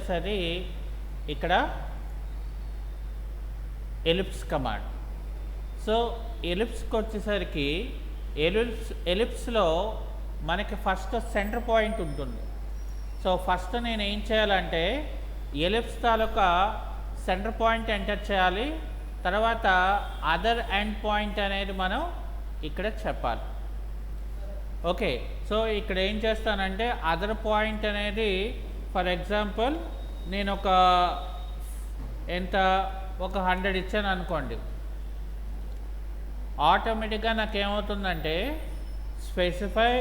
సరి ఇక్కడ ellipse command. So ఎలిప్స్కి వచ్చేసరికి ఎలిప్స్లో మనకి ఫస్ట్ సెంటర్ పాయింట్ ఉంటుంది. సో ఫస్ట్ నేను ఏం చేయాలంటే ఎలిప్స్ తాలూకా సెంటర్ పాయింట్ ఎంటర్ చేయాలి. తర్వాత అదర్ ఎండ్ పాయింట్ అనేది మనం ఇక్కడ చెప్పాలి. ఓకే, సో ఇక్కడ ఏం చేస్తానంటే అదర్ పాయింట్ అనేది ఫర్ ఎగ్జాంపుల్ నేను ఒక 100 ఇచ్చాను అనుకోండి. ఆటోమేటిక్గా నాకేమవుతుందంటే specify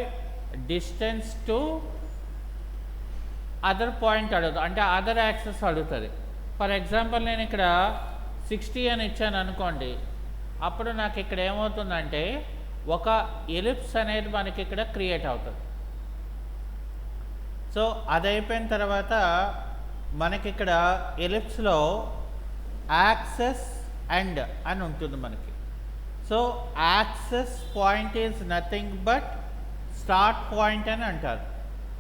distance to other point అడుగుతుంది, అంటే అదర్ యాక్సెస్ అడుగుతుంది. ఫర్ ఎగ్జాంపుల్ నేను ఇక్కడ 60 అని ఇచ్చాను అనుకోండి. అప్పుడు నాకు ఇక్కడ ఏమవుతుందంటే ఒక ఎలిప్స్ అనేది మనకి ఇక్కడ క్రియేట్ అవుతుంది. సో అది అయిపోయిన తర్వాత మనకి ఇక్కడ ఎలిప్స్లో యాక్సెస్ అండ్ అని ఉంటుంది మనకి. So access point is nothing but start point అని అంటారు.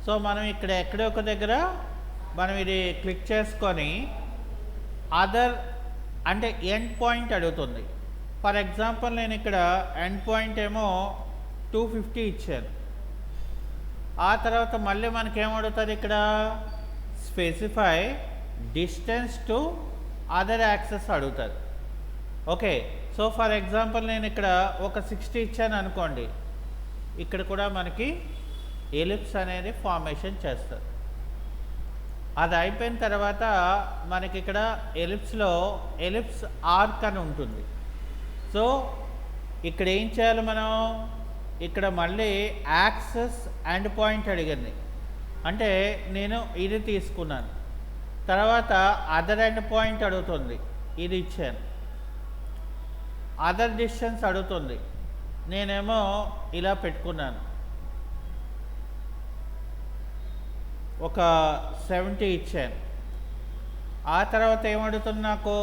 సో మనం ఇక్కడ ఎక్కడో ఒక దగ్గర మనం ఇది క్లిక్ చేసుకొని అదర్ అంటే ఎండ్ పాయింట్ అడుగుతుంది. ఫర్ ఎగ్జాంపుల్ నేను ఇక్కడ ఎండ్ పాయింట్ ఏమో 250 ఇచ్చాను. ఆ తర్వాత మళ్ళీ మనకేమడుగుతుంది ఇక్కడ specify distance to other axis అడుగుతుంది. ఓకే, సో ఫర్ ఎగ్జాంపుల్ నేను ఇక్కడ ఒక 60 ఇచ్చాను అనుకోండి. ఇక్కడ కూడా మనకి ఎలిప్స్ అనేది ఫార్మేషన్ చేస్తుంది. అది అయిపోయిన తర్వాత మనకి ఇక్కడ ఎలిప్స్లో ఎలిప్స్ ఆర్క్ అని ఉంటుంది. సో ఇక్కడ ఏం చేయాలి మనం, ఇక్కడ మళ్ళీ యాక్సెస్ ఎండ్ పాయింట్ అడిగింది, అంటే నేను ఇది తీసుకున్నాను. తర్వాత అదర్ ఎండ్ పాయింట్ అడుగుతుంది, ఇది ఇచ్చాను. అదర్ డిస్టెన్స్ అడుగుతుంది, నేనేమో ఇలా పెట్టుకున్నాను, ఒక 70 ఇచ్చాను. ఆ తర్వాత ఏమడుగుతుంది నాకు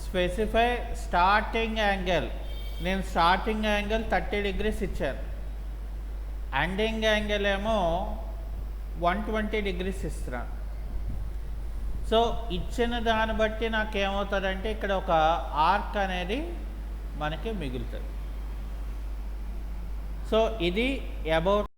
స్పెసిఫై స్టార్టింగ్ యాంగిల్, నేను స్టార్టింగ్ యాంగిల్ 30 degrees ఇచ్చాను. ఎండింగ్ యాంగిల్ ఏమో 120 degrees ఇస్తున్నాను. సో ఇచ్చిన దాన్ని బట్టి నాకు ఏమవుతుందంటే ఇక్కడ ఒక ఆర్క్ అనేది మనకి మిగులుతుంది. సో ఇది అబౌట్